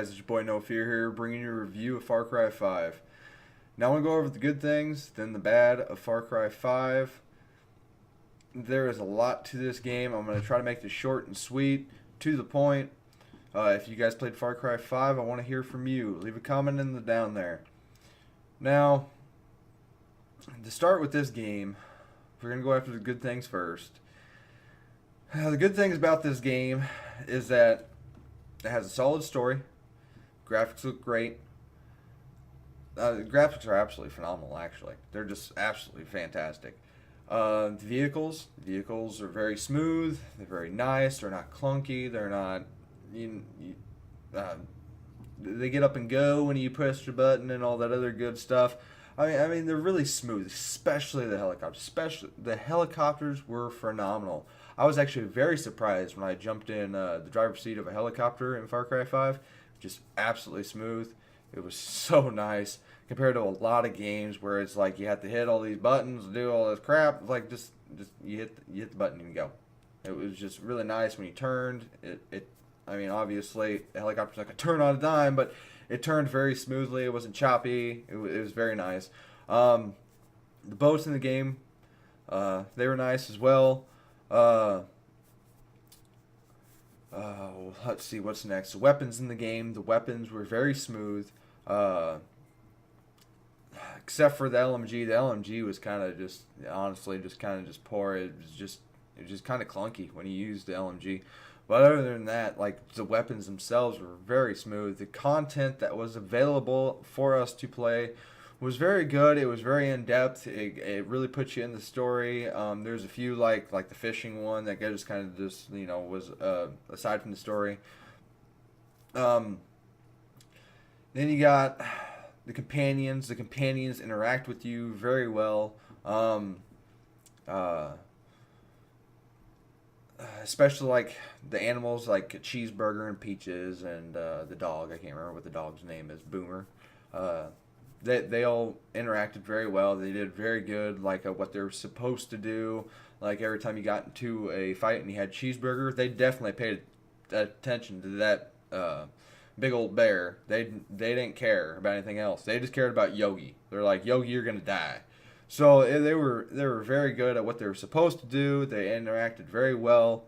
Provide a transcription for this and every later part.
guys? It's your boy No Fear here, bringing you a review of Far Cry 5. Now I want to go over the good things, then the bad of Far Cry 5. There is a lot to this game. I'm going to try to make this short and sweet, to the point. If you guys played Far Cry 5, I want to hear from you. Leave a comment in the down there. Now, to start with this game, we're going to go after the good things first. The good things about this game is that it has a solid story. Graphics look great. The graphics are absolutely phenomenal, actually. They're just absolutely fantastic. The vehicles are very smooth. They're very nice. They're not clunky. They're not... they get up and go when you push the button and all that other good stuff. I mean, they're really smooth, especially the helicopters. Especially the helicopters were phenomenal. I was actually very surprised when I jumped in the driver's seat of a helicopter in Far Cry 5. Just absolutely smooth. It was so nice compared to a lot of games where it's like you have to hit all these buttons, do all this crap. Like just you hit the button and you go. It was just really nice when you turned. I mean, obviously the helicopter's not gonna turn on a dime, but it turned very smoothly. It wasn't choppy. It was very nice. The boats in the game, they were nice as well. Let's see what's next. The weapons in the game. The weapons were very smooth. Except for the LMG. The LMG was kind of just, honestly, just poor. It was just kind of clunky when you used the LMG. But other than that, like, the weapons themselves were very smooth. The content that was available for us to play was very good. It was very in depth. It really puts you in the story. There's a few like the fishing one that just kind of just was aside from the story. Then you got the companions. The companions interact with you very well. Especially like the animals, like Cheeseburger and Peaches and the dog. I can't remember what the dog's name is. Boomer. They all interacted very well. They did very good, like what they were supposed to do. Like every time you got into a fight and you had Cheeseburger, they definitely paid attention to that big old bear. They didn't care about anything else. They just cared about Yogi. They're like, Yogi, you're gonna die. So they were very good at what they were supposed to do. They interacted very well.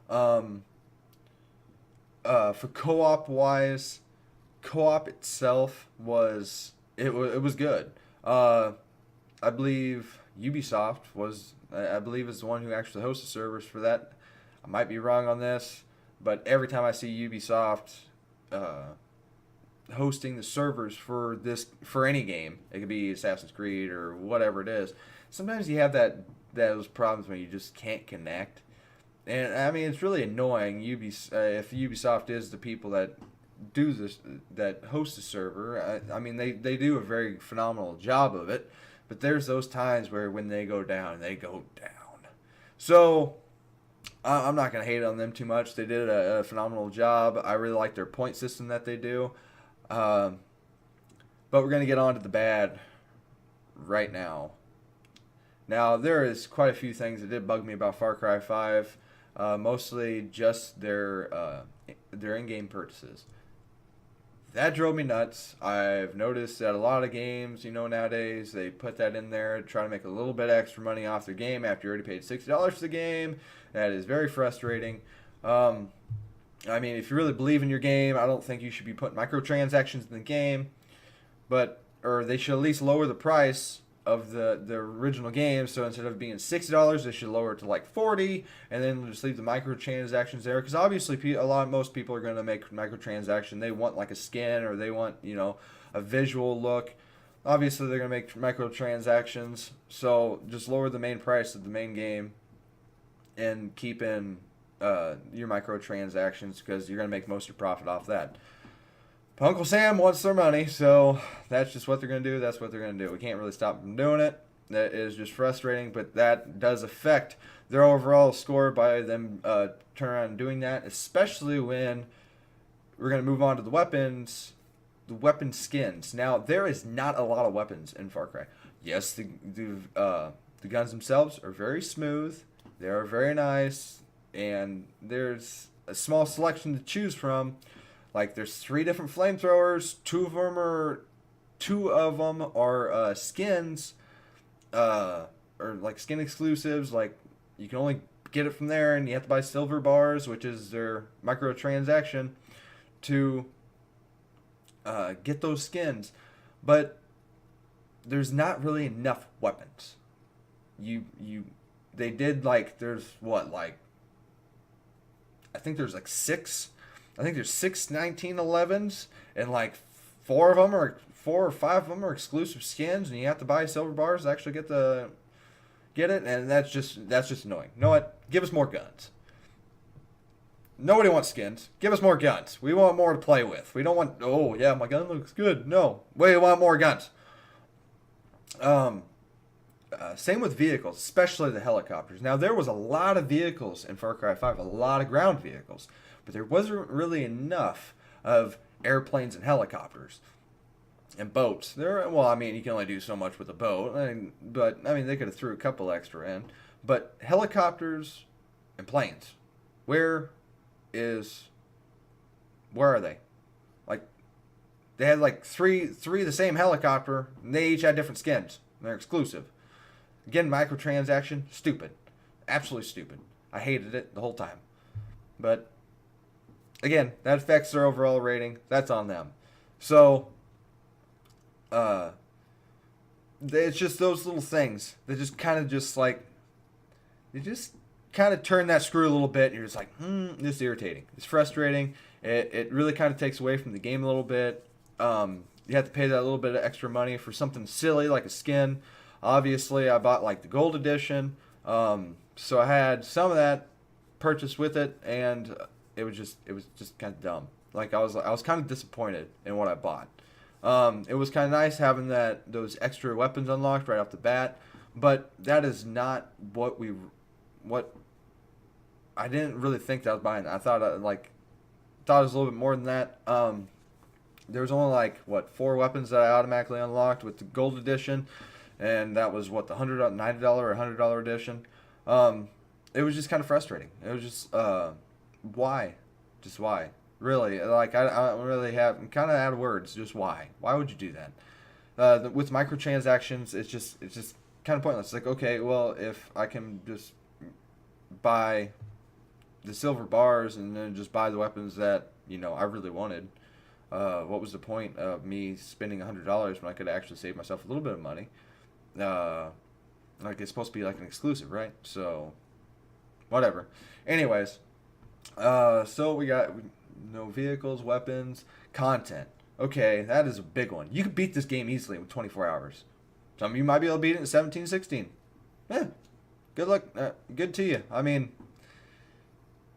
For co-op wise, co-op itself was good. I believe Ubisoft was is the one who actually hosts the servers for that. I might be wrong on this, but every time I see Ubisoft hosting the servers for any game, it could be Assassin's Creed or whatever it is, sometimes you have those problems when you just can't connect. And I mean, it's really annoying. If Ubisoft is the people that do this, that host the server, I mean, they do a very phenomenal job of it, but there's those times where when they go down, they go down. So I'm not going to hate on them too much. They did a phenomenal job. I really like their point system that they do. But we're going to get on to the bad right now. Now, there is quite a few things that did bug me about Far Cry 5. Mostly just their in-game purchases. That drove me nuts. I've noticed that a lot of games, nowadays, they put that in there to try to make a little bit extra money off their game after you already paid $60 for the game. That is very frustrating. I mean, if you really believe in your game, I don't think you should be putting microtransactions in the game. Or they should at least lower the price of the original game. So instead of being $60, they should lower it to like $40, and then just leave the microtransactions there. Because obviously, most people are going to make microtransaction. They want like a skin, or they want a visual look. Obviously, they're going to make microtransactions. So just lower the main price of the main game, and keep in your microtransactions, because you're going to make most of your profit off that. Uncle Sam wants their money, so that's just what they're going to do. That's what they're going to do. We can't really stop them doing it. That is just frustrating, but that does affect their overall score by them turning around and doing that, especially when we're going to move on to the weapons skins. Now, there is not a lot of weapons in Far Cry. Yes, the guns themselves are very smooth. They are very nice, and there's a small selection to choose from. Like there's 3 different flamethrowers. Two of them are skins, or like skin exclusives. Like you can only get it from there, and you have to buy silver bars, which is their microtransaction, to get those skins. But there's not really enough weapons. They did like there's what like I think there's like six. I think there's 6 1911s, and like 4 or 5 of them are exclusive skins, and you have to buy silver bars to actually get it, and that's just annoying. You know what? Give us more guns. Nobody wants skins. Give us more guns. We want more to play with. We don't want, oh yeah, my gun looks good. No, we want more guns. Same with vehicles, especially the helicopters. Now there was a lot of vehicles in Far Cry 5, a lot of ground vehicles, but there wasn't really enough of airplanes and helicopters and boats. Well, I mean, you can only do so much with a boat, but I mean, they could have threw a couple extra in. But helicopters and planes, where are they? Like, they had like three of the same helicopter, and they each had different skins. And they're exclusive. Again, microtransaction, stupid, absolutely stupid. I hated it the whole time. But again, that affects their overall rating. That's on them. So, it's just those little things that just kind of just like, they just kind of turn that screw a little bit, and you're just like, this is irritating. It's frustrating. It really kind of takes away from the game a little bit. You have to pay that little bit of extra money for something silly like a skin. Obviously, I bought like the gold edition, so I had some of that purchased with it, and it was just kind of dumb. Like I was kind of disappointed in what I bought. It was kind of nice having those extra weapons unlocked right off the bat, but that is not what I didn't really think that I was buying. I thought it was a little bit more than that. There was only like 4 weapons that I automatically unlocked with the gold edition, and that was the $90 or $100 edition. It was just kind of frustrating. It was just why, really? Like I don't really have. I'm kind of out of words. Just why? Why would you do that? With microtransactions, it's just kind of pointless. It's like, okay, well, if I can just buy the silver bars and then just buy the weapons that I really wanted. What was the point of me spending $100 when I could actually save myself a little bit of money? Like it's supposed to be like an exclusive, right? So, whatever. Anyways, so we got no vehicles, weapons, content. Okay, that is a big one. You could beat this game easily with 24 hours. Some of you might be able to beat it in 17, 16. Yeah, good luck. Good to you. I mean,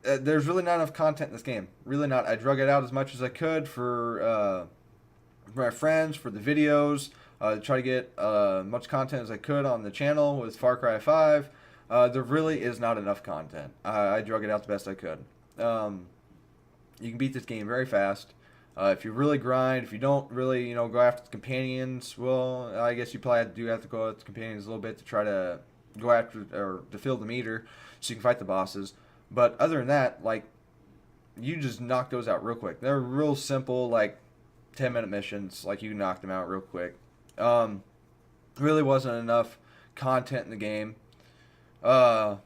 there's really not enough content in this game. Really not. I drug it out as much as I could for my friends, for the videos, to try to get much content as I could on the channel with Far Cry 5. There really is not enough content. I drug it out the best I could. You can beat this game very fast. If you really grind, if you don't really, go after the companions, well, I guess you probably have to go after the companions a little bit to try to go after or to fill the meter so you can fight the bosses. But other than that, you just knock those out real quick. They're real simple, 10-minute missions. You can knock them out real quick. Really wasn't enough content in the game. God,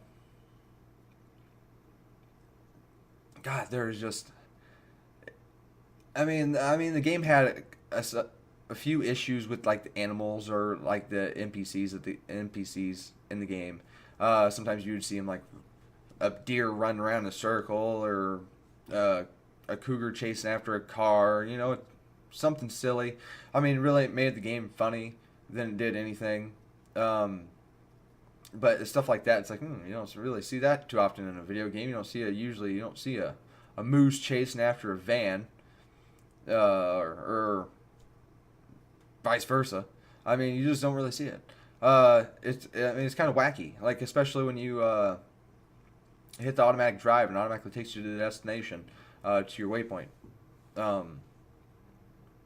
there's just... I mean, the game had a few issues with the animals or the NPCs in the game. Sometimes you would see them a deer run around in a circle or a cougar chasing after a car. Something silly. I mean, really, it made the game funny than it did anything. But stuff like that, it's you don't really see that too often in a video game. You don't see a moose chasing after a van. Or vice versa. I mean, you just don't really see it. It's kind of wacky. Especially when you hit the automatic drive and automatically takes you to the destination, to your waypoint.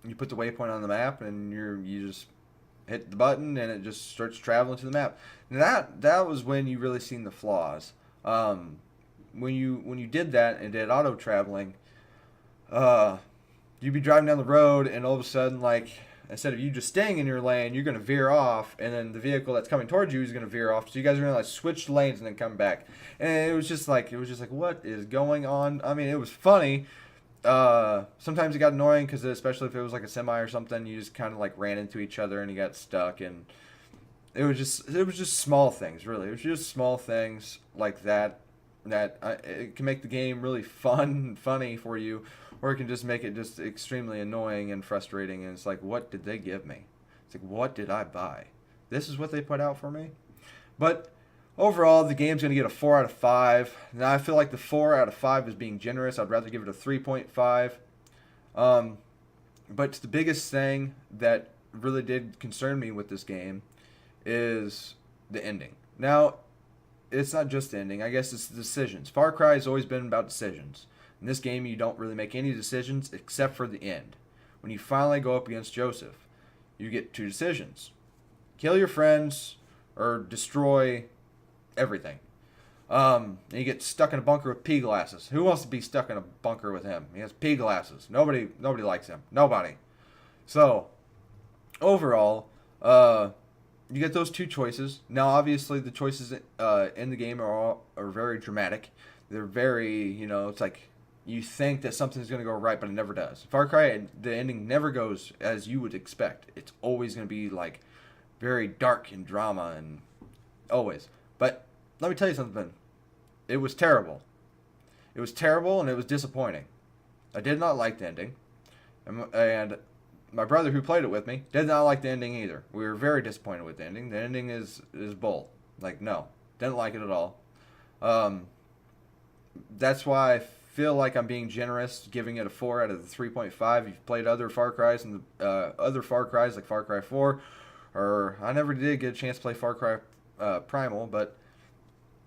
You put the waypoint on the map and you just hit the button and it just starts traveling to the map. Now that was when you really seen the flaws. When you did that and did auto traveling, you'd be driving down the road, and all of a sudden, like, instead of you just staying in your lane, you're going to veer off, and then the vehicle that's coming towards you is going to veer off. So you guys are going to like switch lanes and then come back. And it was just like what is going on? I mean, it was funny. Sometimes it got annoying because especially if it was like a semi or something, you just kind of like ran into each other and you got stuck. And it was just small things, really. It was just small things like that it can make the game really fun and funny for you, or it can just make it just extremely annoying and frustrating. And it's like, what did they give me? It's like, what did I buy? This is what they put out for me? But overall, the game's going to get a 4 out of 5. Now, I feel like the 4 out of 5 is being generous. I'd rather give it a 3.5. But the biggest thing that really did concern me with this game is the ending. Now, it's not just the ending. I guess it's the decisions. Far Cry has always been about decisions. In this game, you don't really make any decisions except for the end. When you finally go up against Joseph, you get 2 decisions. Kill your friends or destroy everything. And you get stuck in a bunker with pea glasses. Who wants to be stuck in a bunker with him? He has pea glasses. Nobody likes him. Nobody. So, overall, you get those 2 choices. Now, obviously, the choices in the game are very dramatic. They're very, it's like you think that something's going to go right, but it never does. Far Cry, the ending never goes as you would expect. It's always going to be like very dark and drama and always. But let me tell you something. It was terrible. It was terrible and it was disappointing. I did not like the ending. And my brother who played it with me did not like the ending either. We were very disappointed with the ending. The ending is bull. Like, no. Didn't like it at all. That's why I feel like I'm being generous, giving it a 4 out of the 3.5. You've played other Far Cries and other Far Cries like Far Cry 4, or I never did get a chance to play Far Cry Primal, but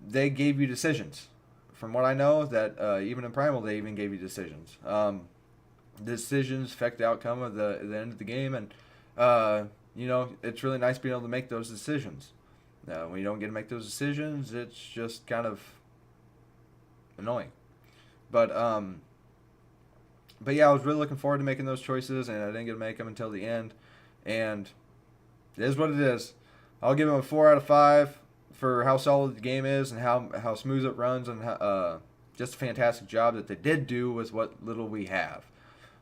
they gave you decisions. From what I know, that even in Primal, they even gave you decisions. Decisions affect the outcome of the end of the game, and it's really nice being able to make those decisions. When you don't get to make those decisions, it's just kind of annoying. But yeah, I was really looking forward to making those choices, and I didn't get to make them until the end. And it is what it is. I'll give them a 4 out of 5 for how solid the game is and how smooth it runs, and just a fantastic job that they did do with what little we have.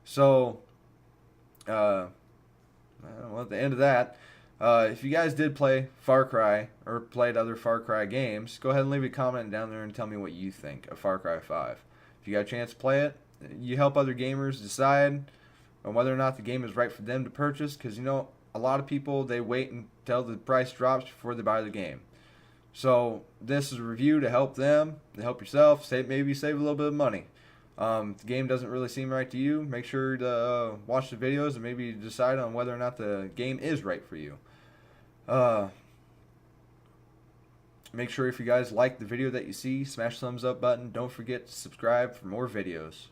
So, well, at the end of that, if you guys did play Far Cry or played other Far Cry games, go ahead and leave a comment down there and tell me what you think of Far Cry 5. If you got a chance to play it, you help other gamers decide on whether or not the game is right for them to purchase, because, a lot of people, they wait until the price drops before they buy the game. So this is a review to help them, to help yourself, maybe save a little bit of money. If the game doesn't really seem right to you, make sure to watch the videos and maybe decide on whether or not the game is right for you. Make sure if you guys like the video that you see, smash the thumbs up button. Don't forget to subscribe for more videos.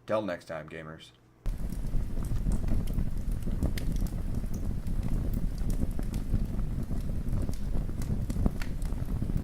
Till next time, gamers.